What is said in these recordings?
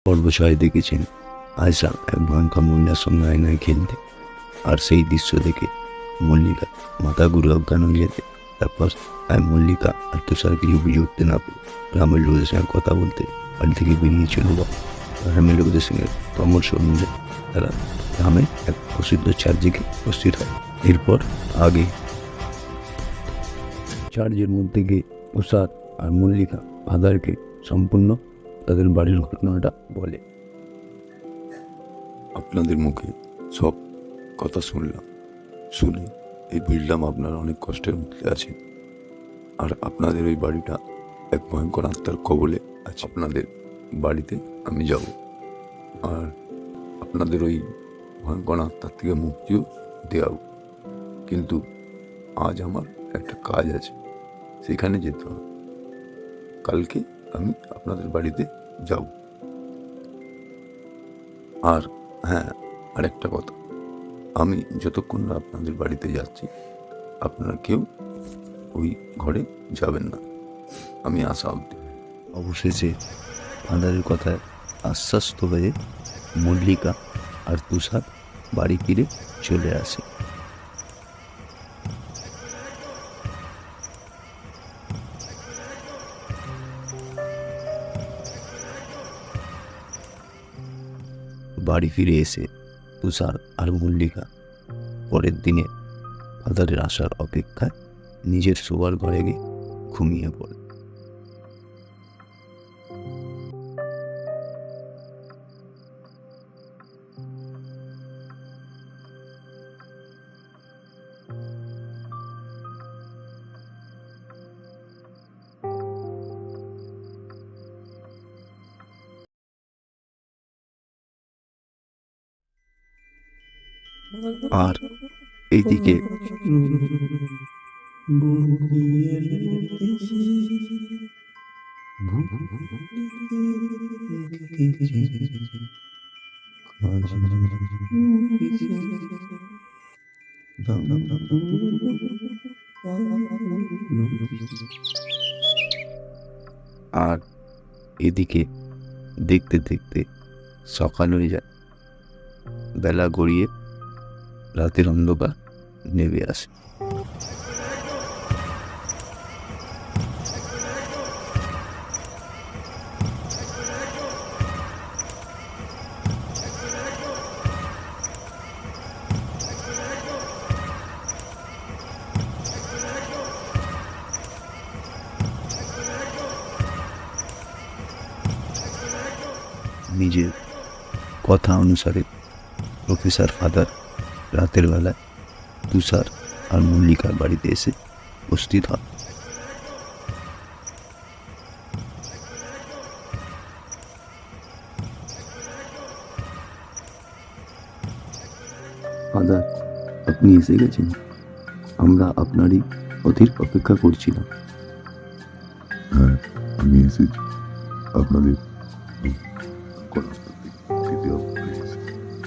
পর্ব ৬ দেখেছেন আয়শা এক ভয়ঙ্কর মহিলার সঙ্গে আয়নায় খেলতে, আর সেই দৃশ্য দেখে মল্লিকা মাথা ঘুরে অজ্ঞান হয়ে যেতে। তারপর মল্লিকা আর তুষার কিছু বুঝে উঠতে না পেরে গ্রামের লোকেদের সঙ্গে কথা বলতে বাড়ি থেকে বেরিয়ে চলে যায়। গ্রামের লোকেদের সঙ্গে পরামর্শ অনুযায়ী তারা গ্রামে এক প্রসিদ্ধ চার্চে উপস্থিত হয়। এরপর আগে চার্চের মধ্যে গিয়ে তুষার আর মল্লিকা ফাদারকে সম্পূর্ণ তাদের বাড়ির ঘটনাটা বলে। আপনাদের মুখে সব কথা শুনে এই বুঝলাম আপনারা অনেক কষ্টের মধ্যে আছেন, আর আপনাদের ওই বাড়িটা এক ভয়ঙ্কর আত্মার কবলে আছে। আপনাদের বাড়িতে আমি যাব, আর আপনাদের ওই ভয়ঙ্কর আত্মার থেকে মুক্তিও দেওয়াব। কিন্তু আজ আমার একটা কাজ আছে, সেখানে যেতে হবে। কালকে আমি আপনাদের বাড়িতে যাব। আর হ্যাঁ, আরেকটা কথা, আমি যতক্ষণ না আপনাদের বাড়িতে যাচ্ছি আপনারা কেউ ওই ঘরে যাবেন না, আমি আসা অবধি। অবশেষে ফাদারের কথায় আশ্বস্ত হয়ে মল্লিকা আর তুষার বাড়ি ফিরে চলে আসে। বাড়ি ফিরে এসে তুষার আর মল্লিকা পরের দিনে ফাদারের আসার অপেক্ষায় নিজের শোবার ঘরে গিয়ে ঘুমিয়ে পড়ে। আর এইদিকে আর এদিকে দেখতে দেখতে সকাল হয়ে যায়, বেলা গড়িয়ে রাতের অন্ধকার নেমে আসে। নিজের কথা অনুসারে প্রফেসর ফাদার রাতের বেলায় তুষার আর মল্লিকার বাড়িতে এসে উপস্থিত হন। ফাদার, আপনি এসে গেছেন, আমরা আপনারই অধীর অপেক্ষা করছিলাম। হ্যাঁ, আমি এসেছি। আপনাদের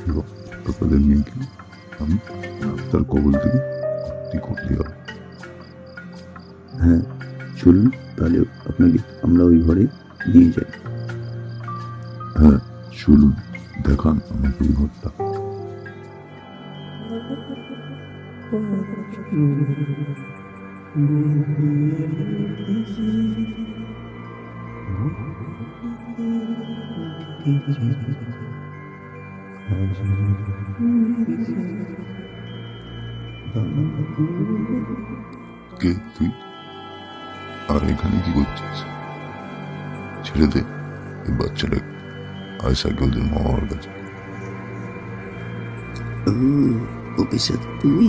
এবং আপনাদের মেয়েকে আমি রাস্তার কবল থেকে মুক্তি করতে হবে। হ্যাঁ, চলুন তাহলে আপনাকে আমরা ওই ঘরে নিয়ে যাই। হ্যাঁ চলুন, দেখান আমাকে ওই ঘরটা। কে তুই? আর এখানে কি করছিস? ছেড়ে দে এই বাচ্চাটা, আয়সাকে ওদের মা বাবার কাছে। অফিসার, তুই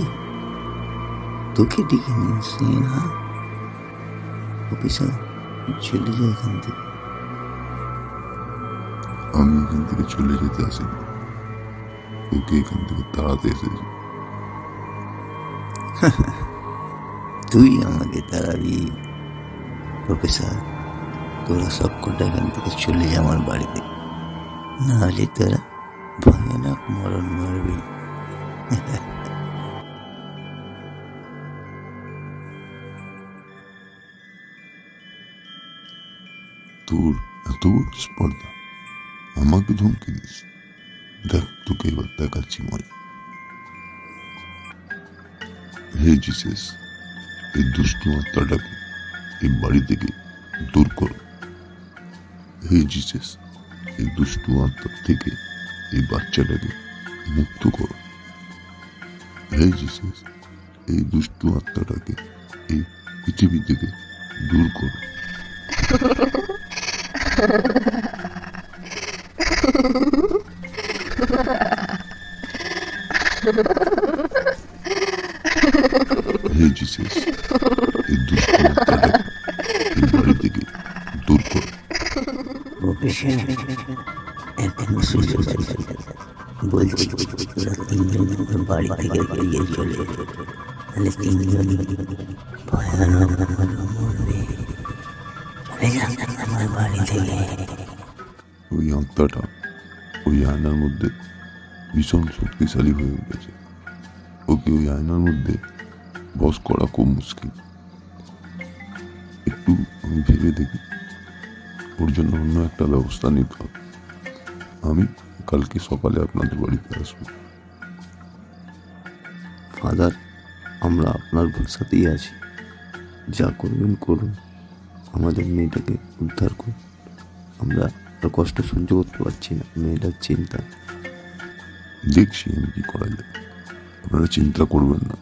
তোকে ডেকে নিয়ে আসছি না? অফিসার, চলে যায় এখান থেকে। আমি এখান থেকে চলে যেতে আসিনি, তোকে এখান থেকে তাড়াতে এসেছি। তুই আমাকে তাড়াবি? প্রফেসর, তোরা সব কটা এখান থেকে চলে যা আমার বাড়িতে, নাহলে তোরা ভয়ানক মরণ মরবি। তোর এত বড় স্পর্ধা, আমাকে ধমকি দিস? দেখ তোকে এবার দেখাচ্ছি মজা। হে জিসাস, এই দুষ্টু আত্মাটাকে এই বাড়ি থেকে দূর করো। হে জিসাস, এই দুষ্টু আত্মা থেকে এই বাচ্চাটাকে মুক্ত করো। হে জিসাস, এই দুষ্টু আত্মাটাকে এই পৃথিবী থেকে দূর করো। হে জিসাস, এই দুষ্টু আত্মাটাকে এই বাড়ি থেকে দূর করো। প্রফেসর, এখন সুযোগ আছে। বলছি তোরা তিনজন বাড়ি থেকে বেরিয়ে চলে এলো। তাহলে তিনজন ভয়ানক মরবে। চলে যান আমার বাড়ি থেকে। ওই আত্মাটা ওই আয়নার মধ্যে ভীষণ শক্তিশালী হয়ে উঠেছে। ওকে ওই আয়নার মধ্যে বস করা খুব মুশকিল। একটু আমি ভেবে দেখি, ওর জন্য অন্য একটা ব্যবস্থা নিতে হবে। আমি কালকে সকালে আপনাদের বাড়িতে আসবো। ফাদার, আমরা আপনার ভরসাতেই আছি। যা করবেন করুন, আমাদের মেয়েটাকে উদ্ধার করুন। আমরা আর কষ্ট সহ্য করতে পারছি না মেয়েটার চিন্তা। দেখছি আমি কি করা যায়। আপনারা চিন্তা করবেন না,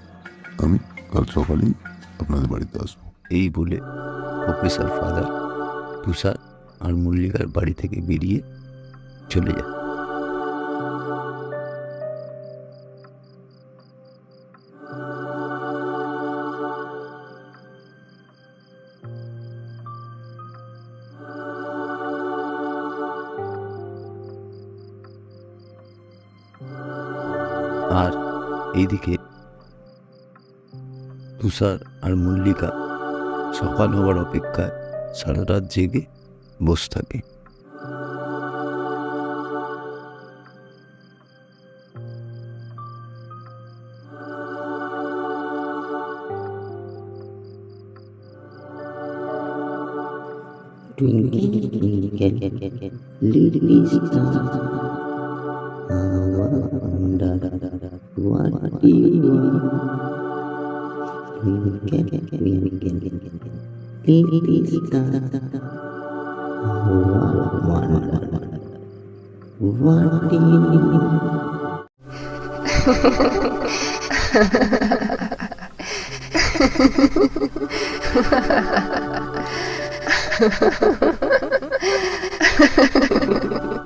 আমি কাল সকালেই আপনাদের বাড়িতে আসবো। এই বলে প্রফেসর ফাদার তুষার আর মল্লিকার বাড়ি থেকে বেরিয়ে চলে যায়। আর এইদিকে তুষার আর মল্লিকা সকাল হওয়ার অপেক্ষায় সারা রাত জেগে বসে থাকে। Twinkle, twinkle, little star, I wonder what you want. Twinkle, twinkle, little star, I wonder what you want.